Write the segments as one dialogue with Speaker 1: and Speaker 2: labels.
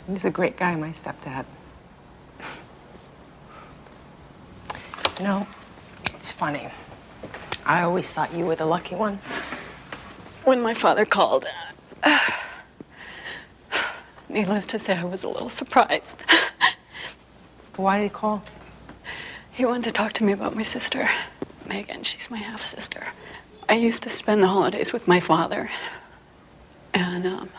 Speaker 1: He's a great guy, my stepdad. You know, it's funny. I always thought you were the lucky one.
Speaker 2: When my father called, needless to say, I was a little surprised.
Speaker 1: Why did he call?
Speaker 2: He wanted to talk to me about my sister, Megan. She's my half-sister. I used to spend the holidays with my father. And,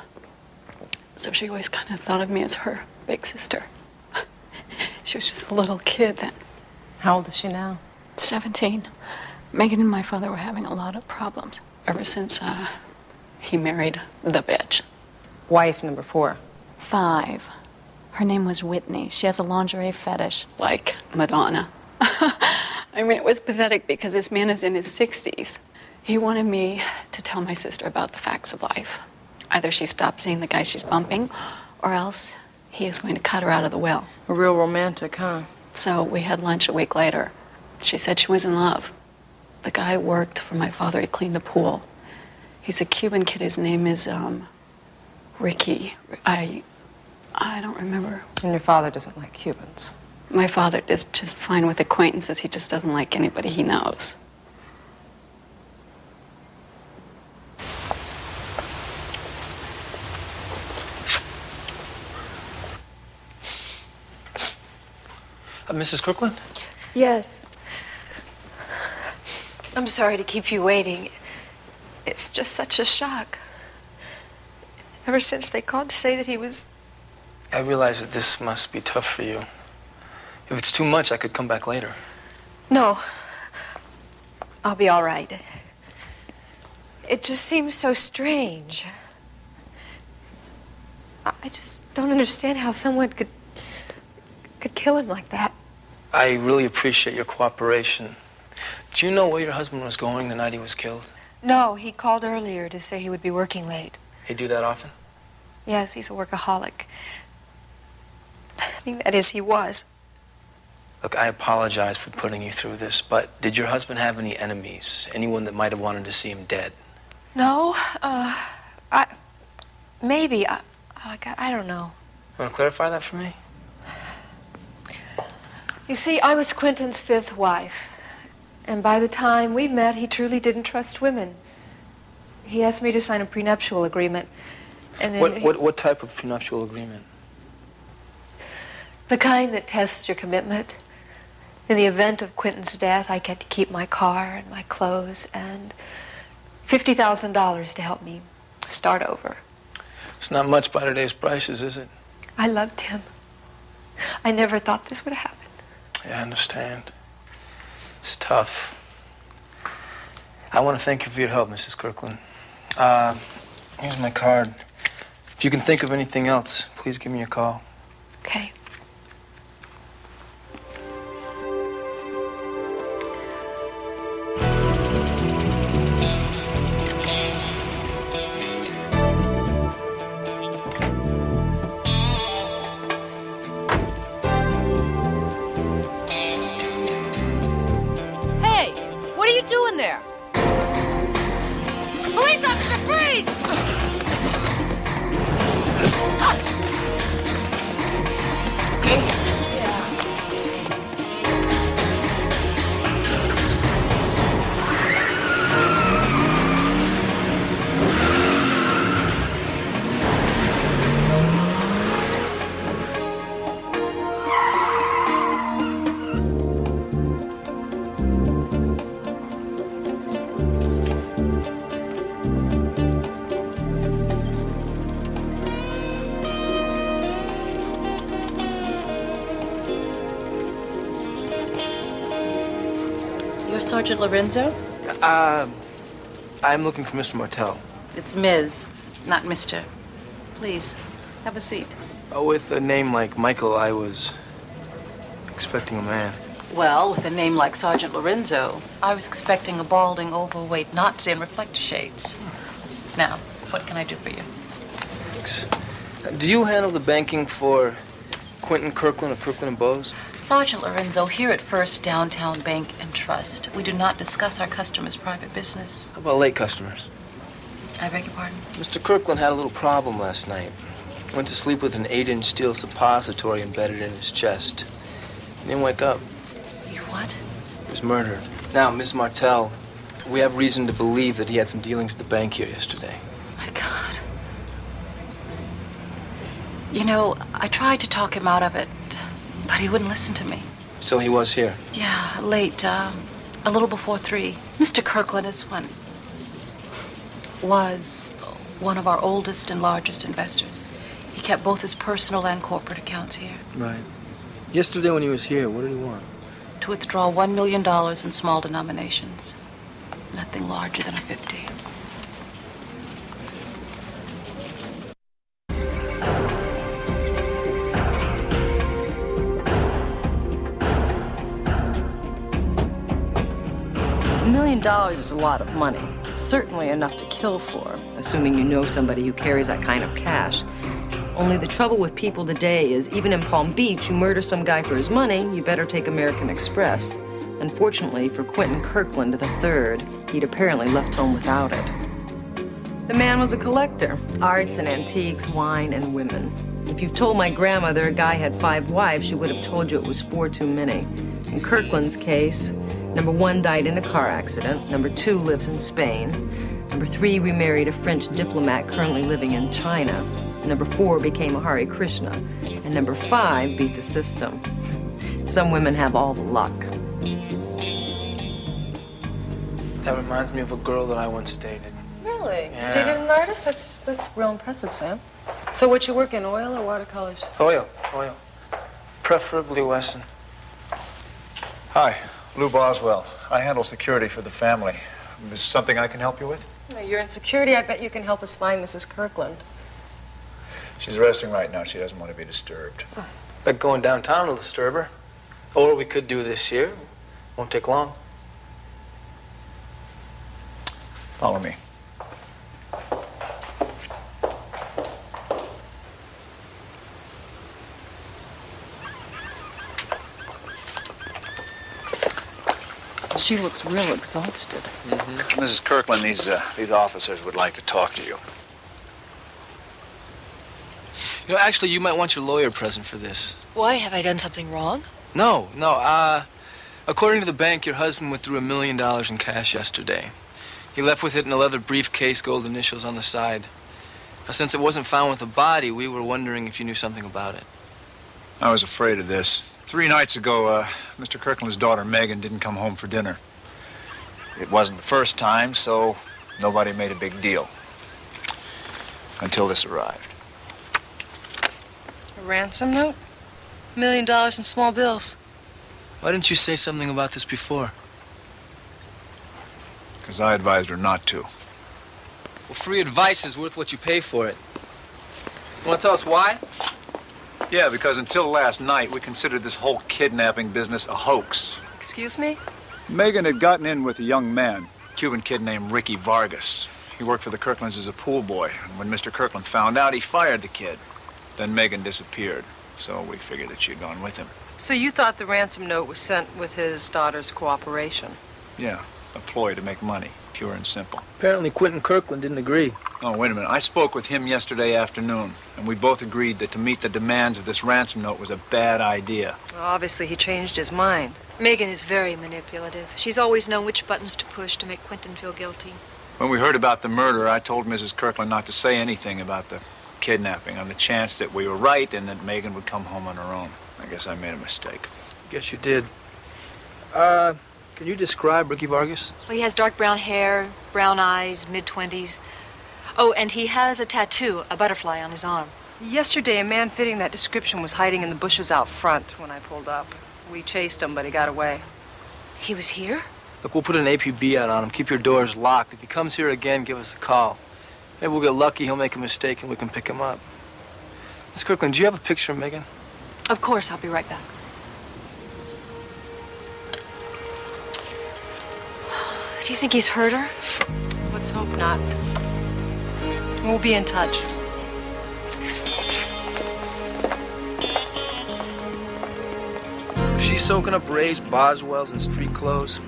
Speaker 2: so she always kind of thought of me as her big sister. She was just a little kid then.
Speaker 1: How old is she now?
Speaker 2: 17. Megan and my father were having a lot of problems ever since, he married the bitch.
Speaker 1: Wife number 4.
Speaker 2: 5. Her name was Whitney. She has a lingerie fetish, like Madonna. I mean, it was pathetic because this man is in his 60s. He wanted me to tell my sister about the facts of life. Either she stops seeing the guy she's bumping, or else he is going to cut her out of the will.
Speaker 1: A real romantic, huh?
Speaker 2: So we had lunch a week later. She said she was in love. The guy worked for my father. He cleaned the pool. He's a Cuban kid. His name is, Ricky. I don't remember.
Speaker 1: And your father doesn't like Cubans?
Speaker 2: My father is just fine with acquaintances. He just doesn't like anybody he knows.
Speaker 3: Mrs. Kirkland?
Speaker 4: Yes. I'm sorry to keep you waiting. It's just such a shock. Ever since they called to say that he was...
Speaker 3: I realize that this must be tough for you. If it's too much, I could come back later.
Speaker 4: No. I'll be all right. It just seems so strange. I just don't understand how someone could kill him like that.
Speaker 3: I really appreciate your cooperation. Do you know where your husband was going the night he was killed?
Speaker 4: No, he called earlier to say he would be working late.
Speaker 3: He do that often?
Speaker 4: Yes, he's a workaholic. I mean, that is, he was.
Speaker 3: Look, I apologize for putting you through this, but did your husband have any enemies? Anyone that might have wanted to see him dead?
Speaker 4: No, maybe. I don't know.
Speaker 3: Want to clarify that for me?
Speaker 4: You see, I was Quentin's 5th wife. And by the time we met, he truly didn't trust women. He asked me to sign a prenuptial agreement. And then
Speaker 3: what type of prenuptial agreement?
Speaker 4: The kind that tests your commitment. In the event of Quentin's death, I get to keep my car and my clothes and $50,000 to help me start over.
Speaker 3: It's not much by today's prices, is it?
Speaker 4: I loved him. I never thought this would happen.
Speaker 3: Yeah, I understand. It's tough. I want to thank you for your help, Mrs. Kirkland. Here's my card. If you can think of anything else, please give me a call.
Speaker 4: Okay.
Speaker 5: What are you doing there? Police officer, freeze!
Speaker 6: You're Sergeant Lorenzo?
Speaker 3: I'm looking for Mr. Martell.
Speaker 6: It's Ms., not Mr. Please, have a seat.
Speaker 3: With a name like Michael, I was expecting a man.
Speaker 6: Well, with a name like Sergeant Lorenzo, I was expecting a balding, overweight Nazi in reflector shades. Now, what can I do for you?
Speaker 3: Thanks. Do you handle the banking for Quentin Kirkland of Kirkland & Bowes?
Speaker 6: Sergeant Lorenzo, here at First Downtown Bank and Trust, we do not discuss our customers' private business.
Speaker 3: How about late customers?
Speaker 6: I beg your pardon?
Speaker 3: Mr. Kirkland had a little problem last night. Went to sleep with an 8-inch steel suppository embedded in his chest. He didn't wake up.
Speaker 6: You what?
Speaker 3: He was murdered. Now, Miss Martell, we have reason to believe that he had some dealings at the bank here yesterday.
Speaker 6: My God. You know, I tried to talk him out of it, but he wouldn't listen to me.
Speaker 3: So he was here.
Speaker 6: Yeah, late, a little before 3. Mr. Kirkland was one of our oldest and largest investors. He kept both his personal and corporate accounts here.
Speaker 3: Right. Yesterday when he was here, what did he want?
Speaker 6: To withdraw $1 million in small denominations. Nothing larger than a 50.
Speaker 1: $1 million is a lot of money. Certainly enough to kill for, assuming you know somebody who carries that kind of cash. Only the trouble with people today is, even in Palm Beach, you murder some guy for his money, you better take American Express. Unfortunately for Quentin Kirkland III, he'd apparently left home without it. The man was a collector, arts and antiques, wine and women. If you've told my grandmother a guy had 5 wives, she would have told you it was 4 too many. In Kirkland's case, number 1 died in a car accident, number 2 lives in Spain, number 3 remarried a French diplomat currently living in China, number 4 became a Hare Krishna, and number 5 beat the system. Some women have all the luck.
Speaker 3: That reminds me of a girl that I once dated.
Speaker 1: Really?
Speaker 3: Yeah.
Speaker 1: Dated an artist? That's real impressive, Sam. So what you work in, oil or watercolors?
Speaker 3: Oil. Preferably Wesson.
Speaker 7: Hi, Lou Boswell. I handle security for the family. Is there something I can help you with?
Speaker 1: You're in security. I bet you can help us find Mrs. Kirkland.
Speaker 7: She's resting right now. She doesn't want to be disturbed.
Speaker 3: Like going downtown will disturb her. Or we could do this here. Won't take long.
Speaker 7: Follow me.
Speaker 1: She looks real exhausted.
Speaker 7: Mrs. Kirkland, these officers would like to talk to you.
Speaker 3: You know, actually, you might want your lawyer present for this.
Speaker 8: Why? Have I done something wrong?
Speaker 3: No. According to the bank, your husband withdrew $1 million in cash yesterday. He left with it in a leather briefcase, gold initials on the side. Now, since it wasn't found with the body, we were wondering if you knew something about it.
Speaker 7: I was afraid of this. 3 nights ago, Mr. Kirkland's daughter, Megan, didn't come home for dinner. It wasn't the first time, so nobody made a big deal. Until this arrived.
Speaker 1: A ransom note? $1 million in small bills.
Speaker 3: Why didn't you say something about this before?
Speaker 7: Because I advised her not to.
Speaker 3: Well, free advice is worth what you pay for it. You want to tell us why?
Speaker 7: Yeah, because until last night, we considered this whole kidnapping business a hoax.
Speaker 1: Excuse me?
Speaker 7: Megan had gotten in with a young man, a Cuban kid named Ricky Vargas. He worked for the Kirklands as a pool boy, and when Mr. Kirkland found out, he fired the kid. Then Megan disappeared, so we figured that she'd gone with him.
Speaker 1: So you thought the ransom note was sent with his daughter's cooperation?
Speaker 7: Yeah, a ploy to make money, pure and simple.
Speaker 3: Apparently, Quentin Kirkland didn't agree.
Speaker 7: Oh, wait a minute. I spoke with him yesterday afternoon, and we both agreed that to meet the demands of this ransom note was a bad idea.
Speaker 1: Well, obviously, he changed his mind.
Speaker 4: Megan is very manipulative. She's always known which buttons to push to make Quentin feel guilty.
Speaker 7: When we heard about the murder, I told Mrs. Kirkland not to say anything about the kidnapping on the chance that we were right and that Megan would come home on her own. I guess I made a mistake.
Speaker 3: Guess you did. Can you describe Ricky Vargas?
Speaker 4: Well, he has dark brown hair, brown eyes, mid-20s. Oh, and he has a tattoo, a butterfly on his arm.
Speaker 1: Yesterday, a man fitting that description was hiding in the bushes out front when I pulled up. We chased him, but he got away.
Speaker 4: He was here?
Speaker 3: Look, we'll put an APB out on him. Keep your doors locked. If he comes here again, give us a call. Maybe we'll get lucky, he'll make a mistake, and we can pick him up. Miss Kirkland, do you have a picture of Megan?
Speaker 4: Of course, I'll be right back. Do you think he's hurt her?
Speaker 1: Let's hope not. We'll be in touch.
Speaker 3: If she's soaking up Ray's, Boswell's, and street clothes,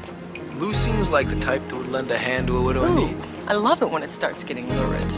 Speaker 3: Lou seems like the type that would lend a hand to a widow in need.
Speaker 1: I love it when it starts getting lurid.